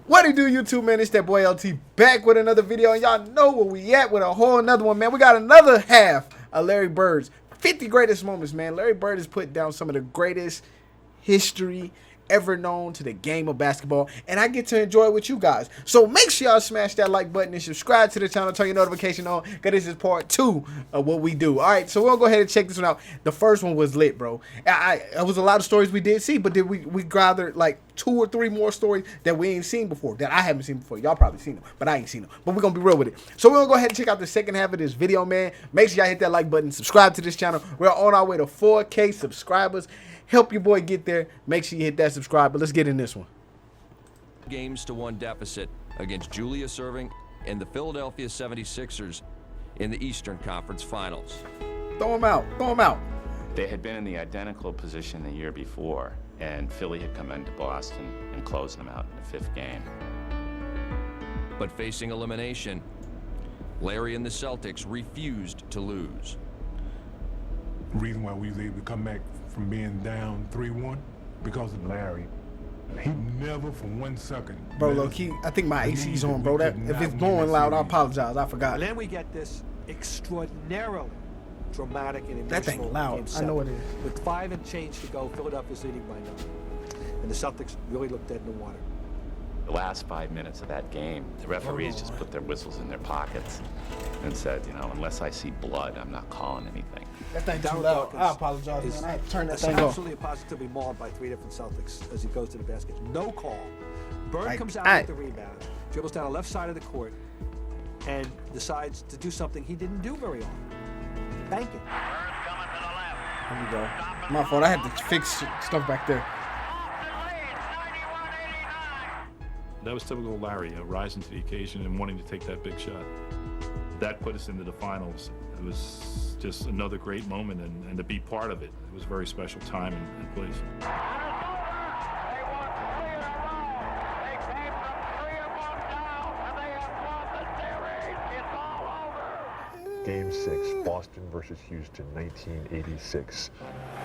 What it do, YouTube, man? It's that boy LT back with another video, and y'all know where we at with a whole another one, man. We got another half of Larry Bird's 50 greatest moments, man. Larry Bird has put down some of the greatest history ever known to the game of basketball, and I get to enjoy it with you guys. So make sure y'all smash that like button and subscribe to the channel, turn your notification on, because this is part 2 of what we do. All right, so we'll go ahead and check this one out. The first one was lit, bro. It was a lot of stories we did see, but did we gathered like 2 or 3 more stories that we ain't seen before, that I haven't seen before. Y'all probably seen them, but I ain't seen them. But we're gonna be real with it. So we're gonna go ahead and check out the second half of this video, man. Make sure y'all hit that like button, subscribe to this channel. We're on our way to 4K subscribers. Help your boy get there. Make sure you hit that subscribe. But let's get in this one. Games to 1 deficit against Julius Erving and the Philadelphia 76ers in the Eastern Conference Finals. Throw him out. Throw him out. They had been in the identical position the year before, and Philly had come into Boston and closed them out in the 5th game. But facing elimination, Larry and the Celtics refused to lose. The reason why we was able to come back from being down 3-1 because of Larry. He never for 1 second. Bro, low key, I think my AC's on, bro. That if it's blowing loud, I apologize. I forgot. And then we get this extraordinarily dramatic and emotional That thing loud. game I know it 7. is. With 5 and change to go, Philadelphia's leading by 9. And the Celtics really looked dead in the water. The last 5 minutes of that game, the referees just put their whistles in their pockets and said, you know, unless I see blood, I'm not calling anything. That thing too Darren loud. Dawkins I apologize, is man. I turned that thing off. absolutely and positively mauled by 3 different Celtics as he goes to the basket. No call. Bird comes out with the rebound, dribbles down the left side of the court, and decides to do something he didn't do very often. Banking. Here we go. My fault. I had to fix stuff back there. That was typical Larry, rising to the occasion and wanting to take that big shot. That put us into the finals. It was just another great moment, and to be part of it, it was a very special time and place. Game 6, Boston versus Houston, 1986.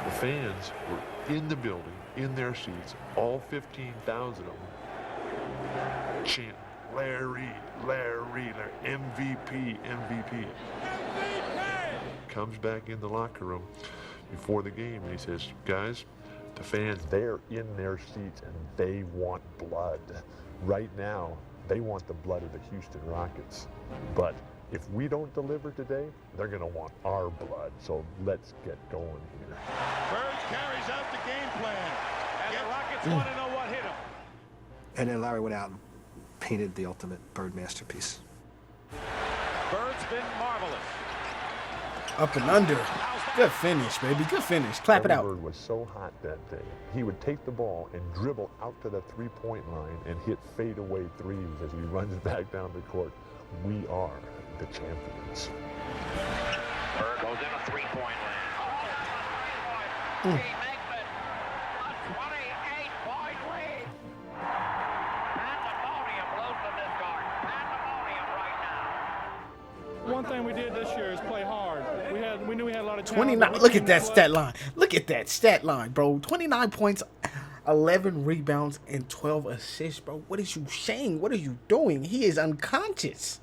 The fans were in the building, in their seats, all 15,000 of them, chanting, Larry, Larry, MVP, MVP. Comes back in the locker room before the game and he says, guys, the fans, they're in their seats and they want blood. Right now, they want the blood of the Houston Rockets. But if we don't deliver today, they're gonna want our blood. So let's get going here. Bird carries out the game plan. And the Rockets want to know what hit him. And then Larry went out and painted the ultimate Bird masterpiece. Bird's been marvelous. Up and under. Good finish, baby. Good finish. Clap it out. Bird was so hot that day. He would take the ball and dribble out to the three-point line and hit fadeaway threes as he runs back down the court. We are the champions. Bird goes in a 3-point land. He makes it a 28-point lead. Pandemonium loose in this garden. Pandemonium right now. One thing we did this year is play hard. We knew we had a lot of talent. 29. Look at that stat line. Look at that stat line, bro. 29 points, 11 rebounds, and 12 assists, bro. What is you saying? What are you doing? He is unconscious.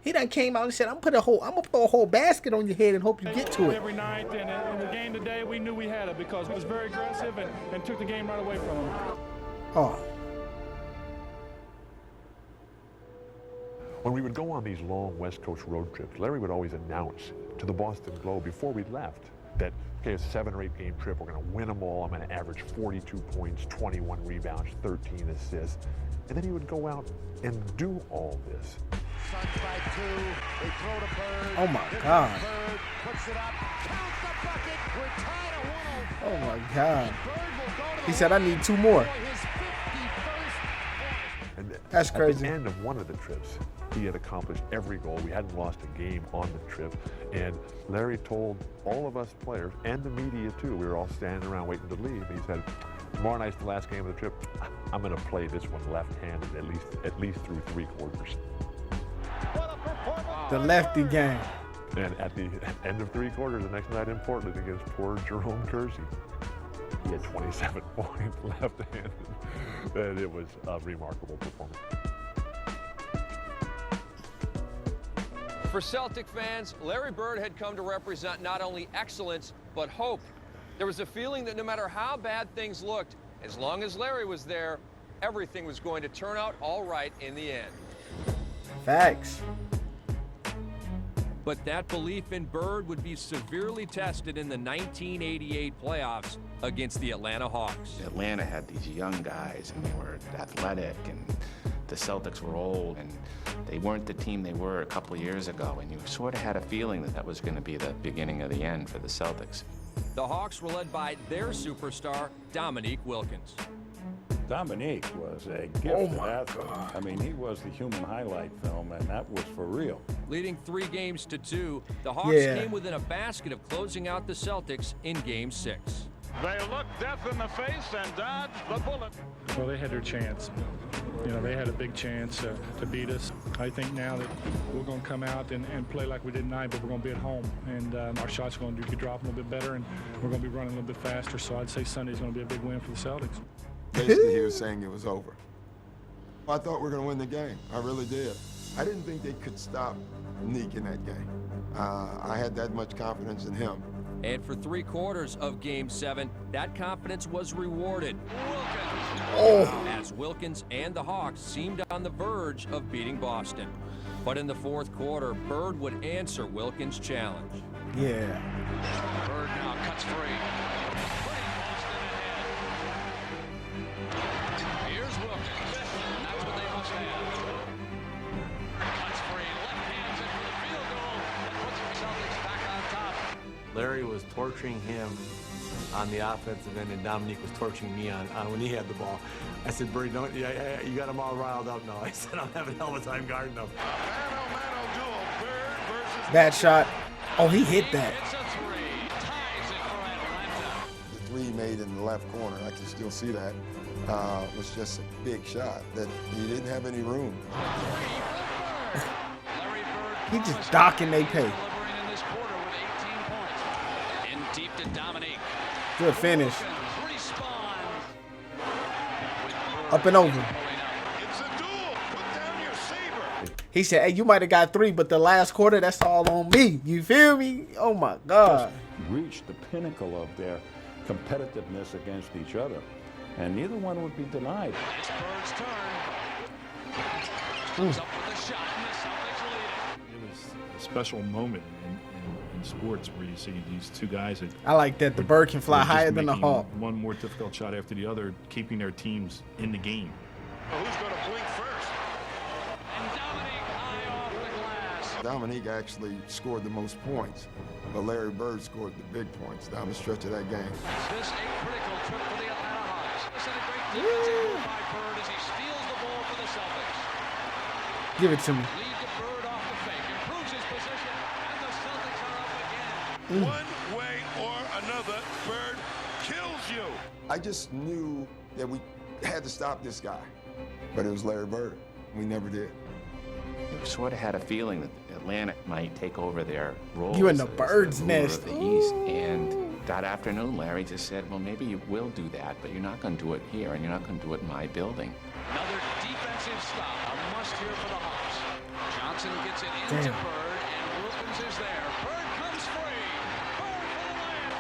He done came out and said, I'm gonna throw a whole basket on your head and hope you get to it. Every night, and in the game today, we knew we had it because it was very aggressive and took the game right away from him. Oh. When we would go on these long West Coast road trips, Larry would always announce to the Boston Globe before we left that, okay, it's a 7- or 8 game trip. We're going to win them all. I'm going to average 42 points, 21 rebounds, 13 assists. And then he would go out and do all this. Suns by 2. They throw to Bird. Oh my God. Bird puts it up. Count the bucket. We're tied at 1. Oh my God. Bird will go to the He said, I need 2 more. his 51st. And That's crazy. At the end of one of the trips, he had accomplished every goal. We hadn't lost a game on the trip. And Larry told all of us players and the media too, we were all standing around waiting to leave. He said, tomorrow night's the last game of the trip. I'm going to play this one left-handed at least through 3 quarters. The lefty game. And at the end of 3 quarters, the next night in Portland against poor Jerome Kersey, He had 27 points left-handed. And it was a remarkable performance. For Celtic fans, Larry Bird had come to represent not only excellence, but hope. There was a feeling that no matter how bad things looked, as long as Larry was there, everything was going to turn out all right in the end. Facts. But that belief in Bird would be severely tested in the 1988 playoffs against the Atlanta Hawks. Atlanta had these young guys, and they were athletic, and the Celtics were old, and they weren't the team they were a couple of years ago, and you sort of had a feeling that that was going to be the beginning of the end for the Celtics. The Hawks were led by their superstar, Dominique Wilkins. Dominique was a gifted athlete. I mean, he was the human highlight film, and that was for real. Leading 3 games to 2, the Hawks came within a basket of closing out the Celtics in Game 6. They looked death in the face and dodged the bullet. Well, they had their chance. You know, they had a big chance to beat us. I think now that we're going to come out and play like we did tonight, but we're going to be at home. And our shots are going to drop a little bit better, and we're going to be running a little bit faster. So I'd say Sunday's going to be a big win for the Celtics. Basically, he was saying it was over. I thought we were going to win the game. I really did. I didn't think they could stop Neek in that game. I had that much confidence in him. And for 3 quarters of Game 7, that confidence was rewarded. As Wilkins and the Hawks seemed on the verge of beating Boston. But in the 4th quarter, Bird would answer Wilkins' challenge. Yeah. Bird now cuts free. Here's Wilkins. That's what they must have. Cuts free. Left hands in for the field goal. That puts the Celtics back on top. Larry was torturing him on the offensive end, and Dominique was torturing me on when he had the ball. I said, Bird, don't you got him all riled up now. I said, I'm having a hell of a time guarding him. Mano duel. Bird versus Bad shot. Oh, he hit that. It's a 3. Ties it for Atlanta. The 3 made in the left corner, I can still see that, was just a big shot that he didn't have any room. Larry Bird He just docking they pay. delivering in this quarter with 18 points. In deep to Dominique. Good finish. Responds. Up and over. It's a duel. Put down your saber. He said, hey, you might have got 3, but the last quarter, that's all on me. You feel me? Oh, my God. Reached the pinnacle of their competitiveness against each other, and neither one would be denied. It's Bird's turn. Comes up with a shot, and the Celtics lead it. It was a special moment in sports where you see these 2 guys that I like that the Bird can fly were just higher than the making Hawk. one more difficult shot after the other, keeping their teams in the game. Who's going to blink first? And Dominique high off the glass. Dominique actually scored the most points, but Larry Bird scored the big points down the stretch of that game. Is this a critical trip for the Atlanta Hawks? This is a great defensive move by Bird as he steals the ball for the Celtics. Give it to me. Lead to Bird off the fake, improves his position, and the Celtics are up again. One way or another, Bird kills you. I just knew that we had to stop this guy, but it was Larry Bird. We never did. You sort of had a feeling that Atlanta might take over their role. You in the as bird's ruler nest. of the East. And that afternoon, Larry just said, well, maybe you will do that, but you're not going to do it here, and you're not going to do it in my building. Another defensive stop, a must here for the Hawks. Johnson gets it into Bird, and Wilkins is there. Bird comes free. Bird for the layup.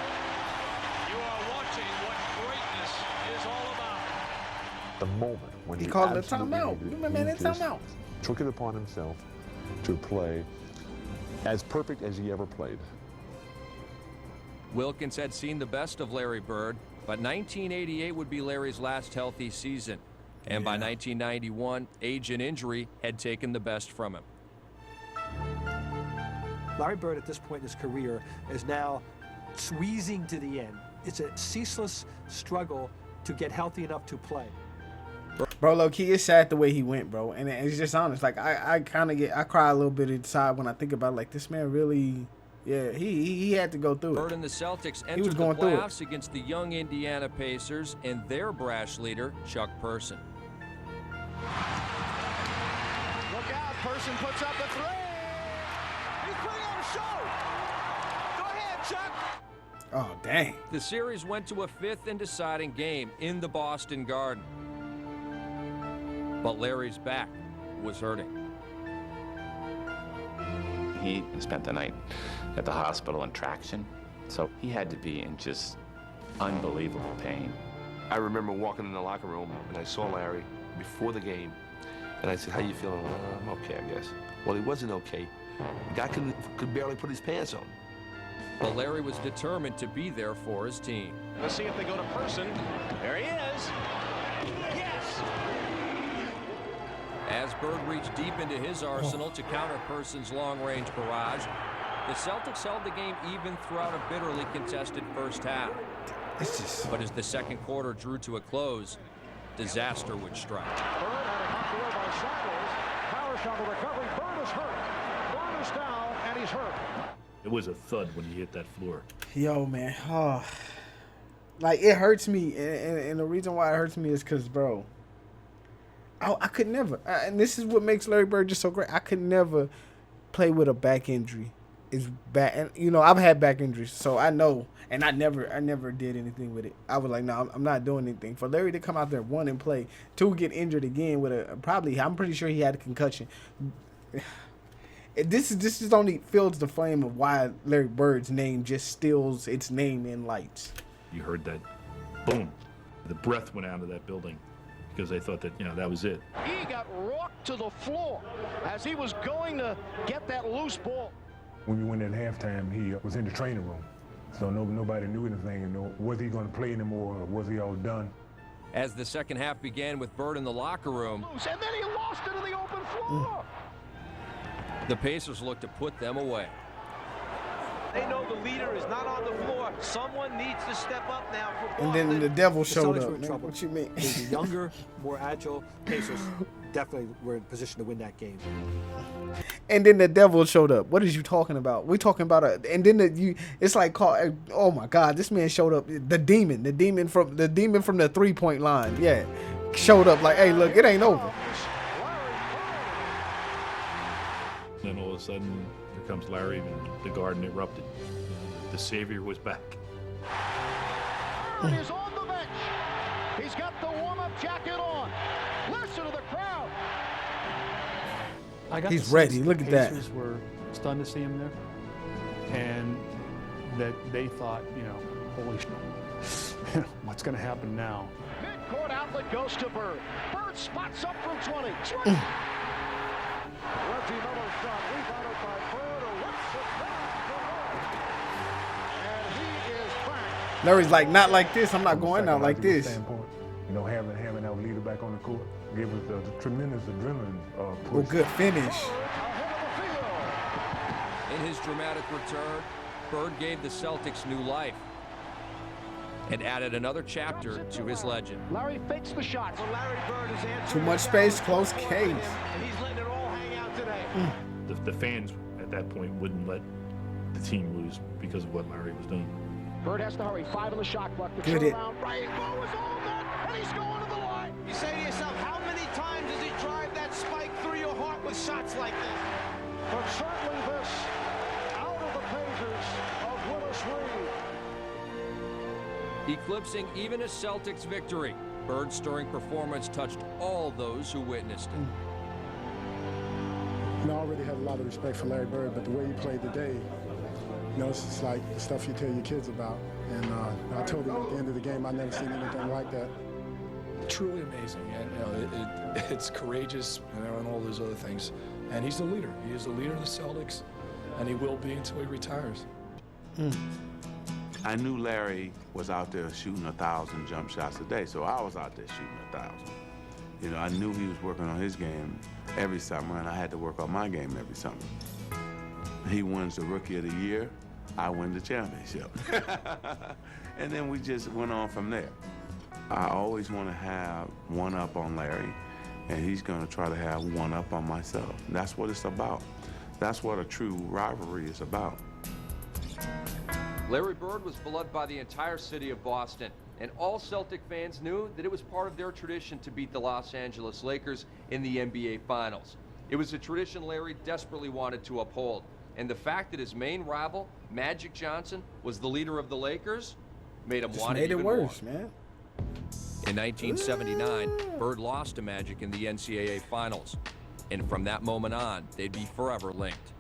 You are watching what greatness is all about. The moment when He he called it a absolutely timeout. needed it, Remember, man, he it's just timeout. took it upon himself to play as perfect as he ever played. Wilkins had seen the best of Larry Bird, but 1988 would be Larry's last healthy season. And by 1991, age and injury had taken the best from him. Larry Bird at this point in his career is now squeezing to the end. It's a ceaseless struggle to get healthy enough to play. Bro, low-key, it's sad the way he went, bro. And it's just honest. Like, I cry a little bit inside when I think about it. Like, this man really, yeah, he had to go through Bird it. and the Celtics He was entered the going through it. playoffs against the young Indiana Pacers and their brash leader, Chuck Person. Look out, Person puts up a 3. He's putting on a show. Go ahead, Chuck. Oh, dang. The series went to a 5th and deciding game in the Boston Garden. But Larry's back was hurting. He spent the night at the hospital in traction, so he had to be in just unbelievable pain. I remember walking in the locker room and I saw Larry before the game, and I said, "How you feeling?" "I'm okay, I guess." Well, he wasn't okay. The guy could barely put his pants on. But Larry was determined to be there for his team. Let's see if they go to Person. There he is. Yes! As Bird reached deep into his arsenal to counter Person's long-range barrage, the Celtics held the game even throughout a bitterly contested first half. But as the second quarter drew to a close, disaster would strike. Bird had it knocked away by Saddles. Harris on the recovery. Bird is hurt. Bird is down, and he's hurt. It was a thud when he hit that floor. Yo, man. Oh. Like, it hurts me. And the reason why it hurts me is because, bro, I could never. And this is what makes Larry Bird just so great. I could never play with a back injury. It's bad. And, you know, I've had back injuries, so I know. And I never did anything with it. I was like, no, I'm not doing anything. For Larry to come out there, 1, and play, 2, get injured again with I'm pretty sure he had a concussion. This just only fills the flame of why Larry Bird's name just steals its name in lights. You heard that, boom. The breath went out of that building because they thought that, you know, that was it. He got rocked to the floor as he was going to get that loose ball. When we went at halftime, he was in the training room. So nobody knew anything. And was he going to play anymore, or was he all done? As the second half began with Bird in the locker room, And then he lost it to the open floor. the Pacers looked to put them away. They know the leader is not on the floor. Someone needs to step up now for And then the devil showed Celtics up, were in man. trouble. What you mean? The younger, more agile Pacers definitely were in position to win that game. And then the devil showed up. What is you talking about? We're talking about and then it's like, oh my God, this man showed up. The demon from the 3-point line. Yeah, showed up like, hey, look, it ain't over. Then all of a sudden, here comes Larry, and the garden erupted. The savior was back. Bird is on the bench. He's got the warm-up jacket on. Listen to the crowd. I got He's the ready. sense Look the at that. Pacers were stunned to see him there, and that they thought, you know, holy shit, what's going to happen now? Mid-court outlet goes to Bird. Bird spots up from 20. Reggie Miller's shot rebounded by Bird, who rips it down for Bird. And he is back. Larry's like, not like this. I'm not going out like this. Standpoint, you know, having our leader back on the court gave us the tremendous adrenaline push. Oh, good finish. In his dramatic return, Bird gave the Celtics new life and added another chapter to his legend. Larry fakes the shot. So Larry Bird is answering. Too much space, close case. And he's letting it all hang out today. The fans at that point wouldn't let the team lose because of what Larry was doing. Bird has to hurry. 5 on the shot clock. The Good hit. turnaround. Rainbow is all net, and he's going to the line. You say to yourself, how many times does he drive that spike through your heart with shots like this? But certainly this, out of the pages of Willis Reed. Eclipsing even a Celtics victory, Bird's stirring performance touched all those who witnessed it. You know, I already had a lot of respect for Larry Bird, but the way he played today, you know, it's just like the stuff you tell your kids about. And I told him at the end of the game, I've never seen anything like that. Truly amazing, and you know, it's courageous, you know, and all those other things. And he's the leader. He is the leader of the Celtics, and he will be until he retires. I knew Larry was out there shooting 1,000 jump shots a day, so I was out there shooting 1,000. You know, I knew he was working on his game every summer, and I had to work on my game every summer. He wins the Rookie of the Year, I win the championship. And then we just went on from there. I always want to have one up on Larry, and he's going to try to have one up on myself. And that's what it's about. That's what a true rivalry is about. Larry Bird was beloved by the entire city of Boston, and all Celtic fans knew that it was part of their tradition to beat the Los Angeles Lakers in the NBA Finals. It was a tradition Larry desperately wanted to uphold, And the fact that his main rival, Magic Johnson, was the leader of the Lakers, made him want it even worse, more. man. In 1979, Bird lost to Magic in the NCAA Finals. And from that moment on, they'd be forever linked.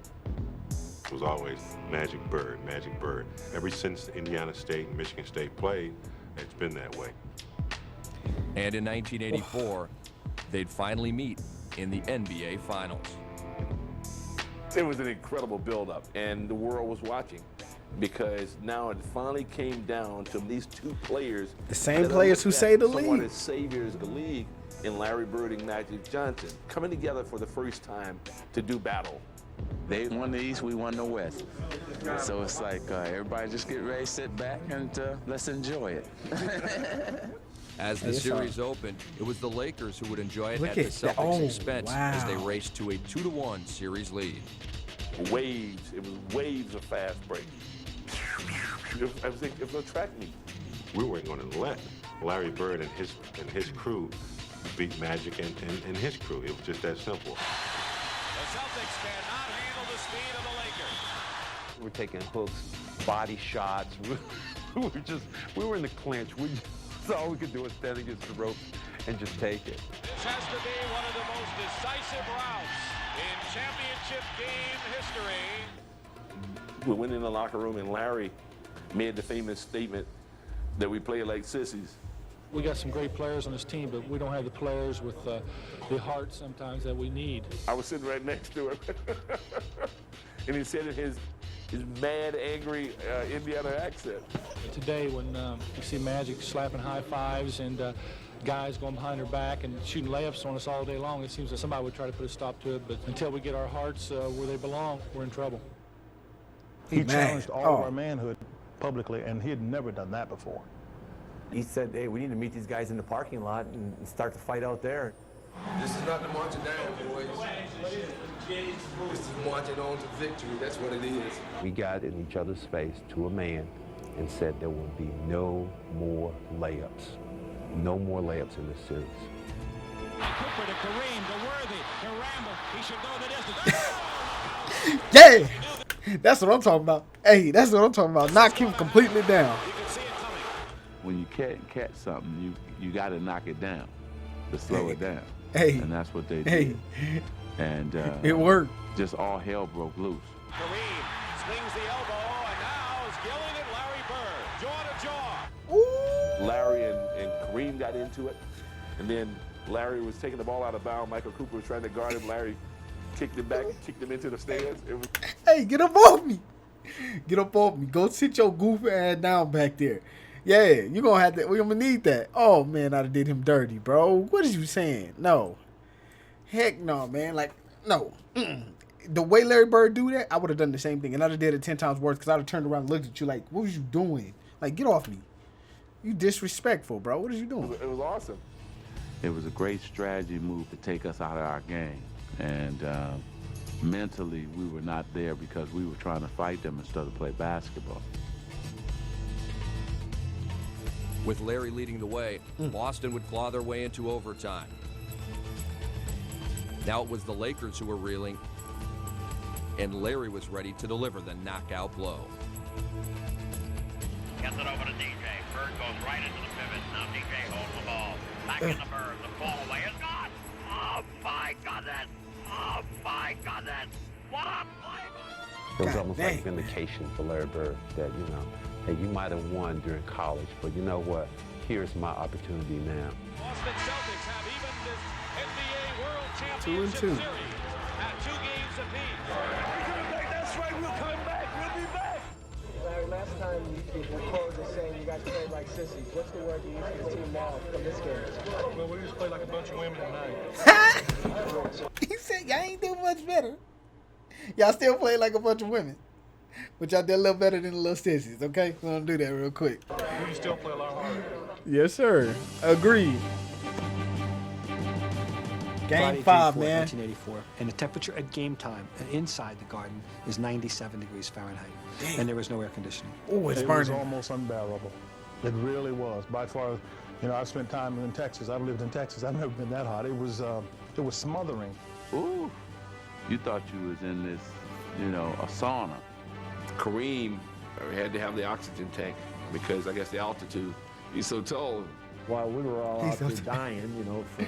It was always Magic Bird, Magic Bird. Ever since Indiana State and Michigan State played, it's been that way. And in 1984, they'd finally meet in the NBA Finals. It was an incredible build-up, and the world was watching, because now it finally came down to these two players. The same players who say the league. As saviors of the league, in Larry Bird and Magic Johnson, coming together for the first time to do battle. They won the East, we won the West. So it's like everybody just get ready, sit back, and let's enjoy it. As the series opened, it was the Lakers who would enjoy it at the Celtics' expense as they raced to a 2-1 series lead. Waves, it was waves of fast break. It was a track meet. We weren't going to let Larry Bird and his crew beat Magic and his crew. It was just that simple. The Celtics cannot handle the speed of the Lakers. We're taking hooks, body shots. We were in the clinch. That's all we could do was stand against the ropes and just take it. This has to be one of the most decisive rounds in championship game history. We went in the locker room and Larry made the famous statement that we play like sissies. We got some great players on this team, but we don't have the players with the heart sometimes that we need. I was sitting right next to him, and he said in his mad, angry Indiana accent. Today, when you see Magic slapping high fives and guys going behind their back and shooting layups on us all day long, it seems that somebody would try to put a stop to it. But until we get our hearts where they belong, we're in trouble. He challenged all of our manhood publicly, and he had never done that before. He said, hey, we need to meet these guys in the parking lot and start the fight out there. This is not the marching down, boys. This is marching on to victory. That's what it is. We got in each other's face to a man and said there will be no more layups. No more layups in this series. Cooper to Kareem, to Worthy, to Ramble. He should go the distance. Yeah! That's what I'm talking about. Hey, that's what I'm talking about. Knock him completely down. When you catch something, you got to knock it down to slow it down. Hey. And that's what they did. And it worked. Just all hell broke loose. Kareem swings the elbow, and now is Gillen and Larry Bird, jaw to jaw. Larry and Kareem got into it, and then Larry was taking the ball out of bounds. Michael Cooper was trying to guard him. Larry kicked him back, kicked him into the stands. Hey, get up off me. Get up off me. Go sit your goofy ass down back there. Yeah, you're going to have to, we're going to need that. Oh, man, I did him dirty, bro. What is you saying? No. Heck no, man. Like, no. The way Larry Bird do that, I would have done the same thing. And I'd have did it 10 times worse because I'd have turned around and looked at you like, what was you doing? Like, get off me. You disrespectful, bro. What are you doing? It was awesome. It was a great strategy move to take us out of our game. And mentally, we were not there because we were trying to fight them instead of play basketball. With Larry leading the way, Boston would claw their way into overtime. Now it was the Lakers who were reeling, and Larry was ready to deliver the knockout blow. Gets it over to DJ. Bird goes right into the pivot. Now DJ holds the ball. Back in the Bird. The ball away is gone. Oh, my goodness. Oh, my goodness. What a play. It was almost like vindication for Larry Bird that, you know, hey, you might have won during college, but you know what? Here's my opportunity now. Boston Celtics have even this NBA World Championship 2-2. Series at 2 games apiece. That's right, we'll come back. We'll be back. Larry, last time you were quoted as saying you guys played like sissies. What's the word you use for the team now from this game? Well, we just played like a bunch of women tonight. He said, y'all ain't doing much better. Y'all still play like a bunch of women. But y'all did a little better than the little sissies, okay? We're going to do that real quick. We can still play a lot harder. Yes, sir. Agreed. Game 5, man. 1984. And the temperature at game time inside the Garden is 97 degrees Fahrenheit. Damn. And there was no air conditioning. Oh, it's It burning. was almost unbearable. It really was. By far, you know, I've spent time in Texas. I've lived in Texas. I've never been that hot. It was smothering. Ooh, you thought you was in this you know, a sauna. Kareem had to have the oxygen tank because I guess the altitude, he's so tall. While we were all out there dying, you know, from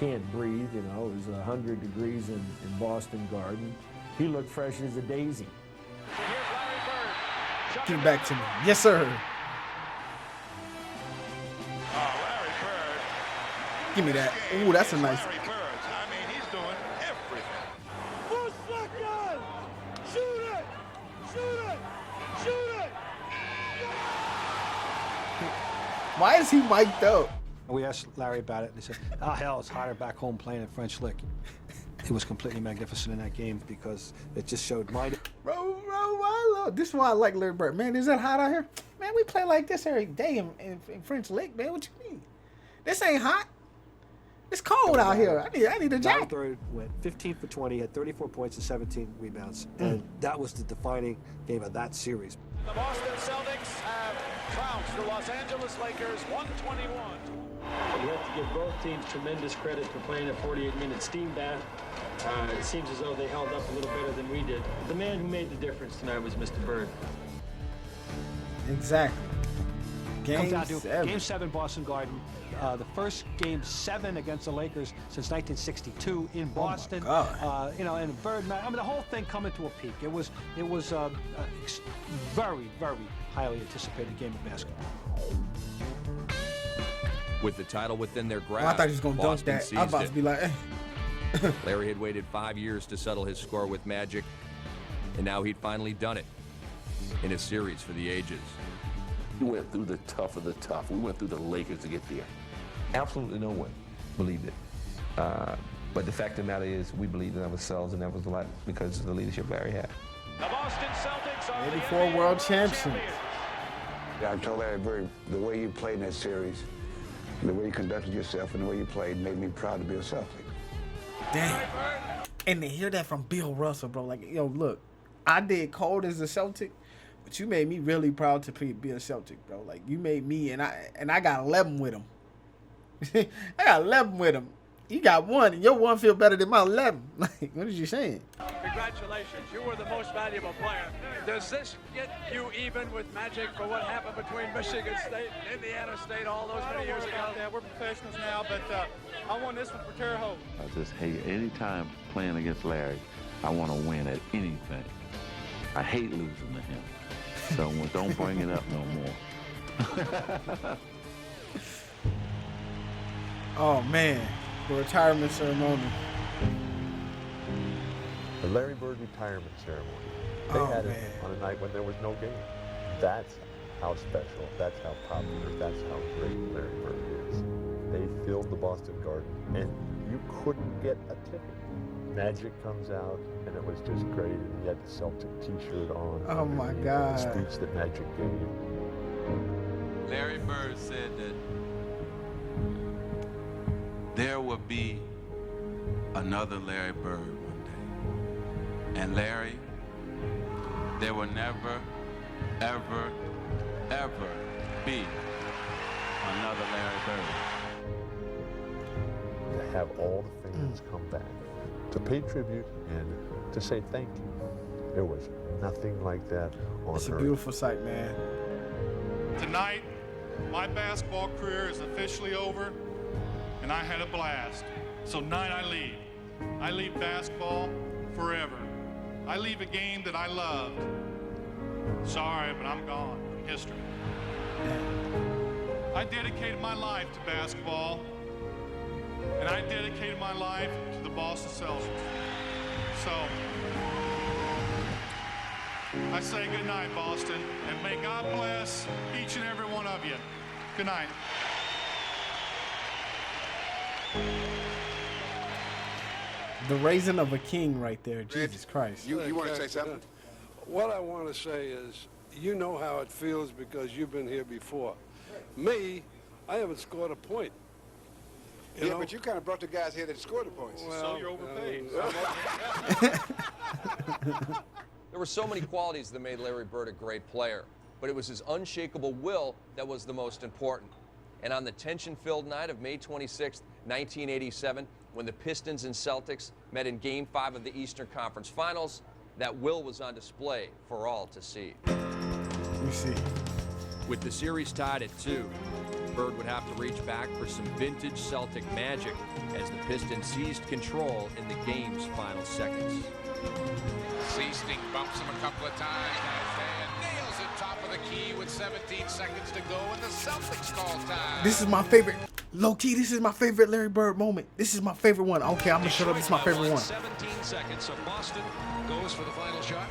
can't breathe, you know, it was 100 degrees in Boston Garden. He looked fresh as a daisy. Give it back to me. Yes, sir. Give me that. Ooh, that's a nice. I mean, he's doing everything. Push that gun! Shoot it! Shoot it! Shoot it! Why is he mic'd up? We asked Larry about it, and he said, "Oh hell, it's hotter back home playing at French Lick." It was completely magnificent in that game because it just showed might. Bro, this is why I like Larry Bird. Man, is that hot out here? Man, we play like this every day in French Lick, man. What you mean? This ain't hot. It's cold out here. I need a jacket. Bird went 15 for 20, had 34 points and 17 rebounds, and that was the defining game of that series. The Boston Celtics have trounced the Los Angeles Lakers 121. You have to give both teams tremendous credit for playing a 48-minute steam bath. It seems as though they held up a little better than we did. The man who made the difference tonight was Mr. Bird. Exactly. Game 7, Boston Garden. The first Game 7 against the Lakers since 1962 in Boston. Oh my God. You know, and Bird, I mean, the whole thing coming to a peak. It was a very, very highly anticipated game of basketball. With the title within their grasp, Oh, I thought he was going to dunk Boston that. I was seized about it. to be like, Larry had waited 5 years to settle his score with Magic, and now he'd finally done it in a series for the ages. We went through the tough of the tough. We went through the Lakers to get there. Absolutely no one believed it. But the fact of the matter is we believed in ourselves, and that was a lot because of the leadership Larry had. The Boston Celtics are the 84 world champions. I told Larry Bird, the way you played in that series, the way you conducted yourself and the way you played made me proud to be a Celtic. Damn. And to hear that from Bill Russell, bro, like, yo, look, I did cold as a Celtic, but you made me really proud to be a Celtic, bro. Like, you made me, and I got 11 with him. I got 11 with him. You got 1, and your 1 feel better than my 11. Like, what is you saying? Congratulations, you were the most valuable player. Does this get you even with Magic for what happened between Michigan State and Indiana State all those many years ago? We're professionals now, but I won this one for Terre Haute. I just hate anytime playing against Larry, I want to win at anything. I hate losing to him. So don't bring it up no more. Oh, man. The retirement ceremony. The Larry Bird retirement ceremony. They had it on a night when there was no game. That's how special, that's how popular, that's how great Larry Bird is. They filled the Boston Garden, and you couldn't get a ticket. Magic comes out, and it was just great, and he had the Celtic t-shirt on. Oh, my God. The speech that Magic gave. Larry Bird said that there would be another Larry Bird one day. And Larry, there will never, ever, ever be another Larry Bird. To have all the fans come back, to pay tribute and to say thank you. There was nothing like that on It's a earth. beautiful sight, man. Tonight, my basketball career is officially over, and I had a blast. So tonight I leave. I leave basketball forever. I leave a game that I loved. Sorry, but I'm gone from history. I dedicated my life to basketball, and I dedicated my life to the Boston Celtics. So, I say good night, Boston, and may God bless each and every one of you. Good night. The raising of a king right there. Jesus Christ. You want to say something? What I want to say is, you know how it feels because you've been here before. Me, I haven't scored a point. You know? But you kind of brought the guys here that scored the points. Well, so you're overpaid. There were so many qualities that made Larry Bird a great player, but it was his unshakable will that was the most important. And on the tension-filled night of May 26, 1987, when the Pistons and Celtics met in Game 5 of the Eastern Conference Finals, that will was on display for all to see. Let me see. With the series tied at 2, Bird would have to reach back for some vintage Celtic magic as the Pistons seized control in the game's final seconds. Seasting bumps him a couple of times. And nails it top of the key with 17 seconds to go, and the Celtics call time. This is my favorite. Low key, this is my favorite Larry Bird moment. This is my favorite one. Okay, I'm gonna shut up. This is my favorite one. 17 seconds, so Boston goes for the final shot.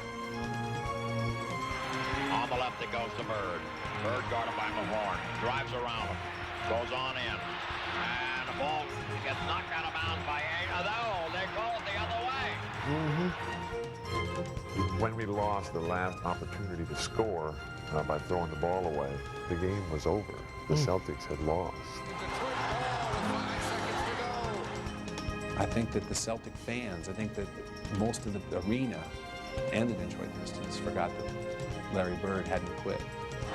On the left it goes to Bird. Bird guarded by Mahorn. Drives around him. Goes on in. And the ball gets knocked out of bounds by Ainge. They call it the other way. When we lost the last opportunity to score by throwing the ball away, the game was over. The Celtics had lost. I think that the Celtic fans, I think that most of the arena and the Detroit Pistons forgot that Larry Bird hadn't quit.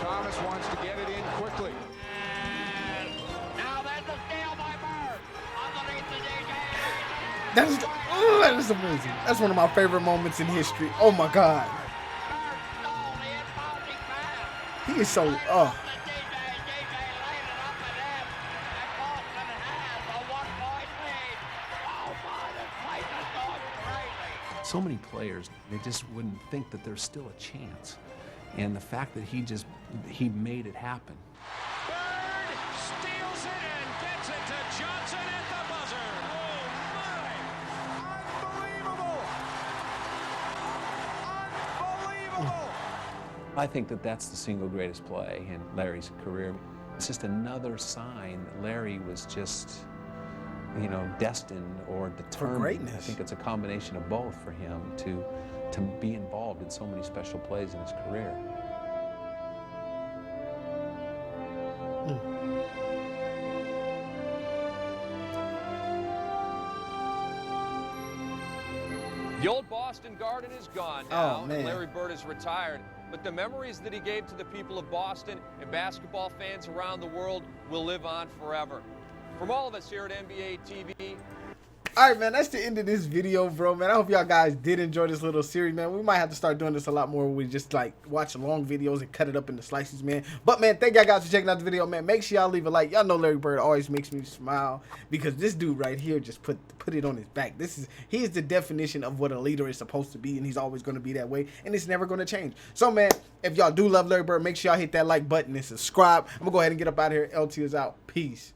Thomas wants to get it in quickly. Now there's a steal by Bird. Underneath the DJ. That is amazing. That's one of my favorite moments in history. Oh my God. He is so, So many players, they just wouldn't think that there's still a chance. And the fact that he made it happen. Bird steals it and gets it to Johnson at the buzzer. Oh, my. Unbelievable. I think that that's the single greatest play in Larry's career. It's just another sign that Larry was just, you know, destined or determined. For greatness. I think it's a combination of both for him to be involved in so many special plays in his career. The old Boston Garden is gone now, and Larry Bird is retired. But the memories that he gave to the people of Boston and basketball fans around the world will live on forever. From all of us here at NBA TV. All right, man, that's the end of this video, bro, man. I hope y'all guys did enjoy this little series, man. We might have to start doing this a lot more where we just, like, watch long videos and cut it up into slices, man. But, man, thank y'all guys for checking out the video, man. Make sure y'all leave a like. Y'all know Larry Bird always makes me smile because this dude right here just put it on his back. He is the definition of what a leader is supposed to be, and he's always going to be that way, and it's never going to change. So, man, if y'all do love Larry Bird, make sure y'all hit that like button and subscribe. I'm going to go ahead and get up out of here. LT is out. Peace.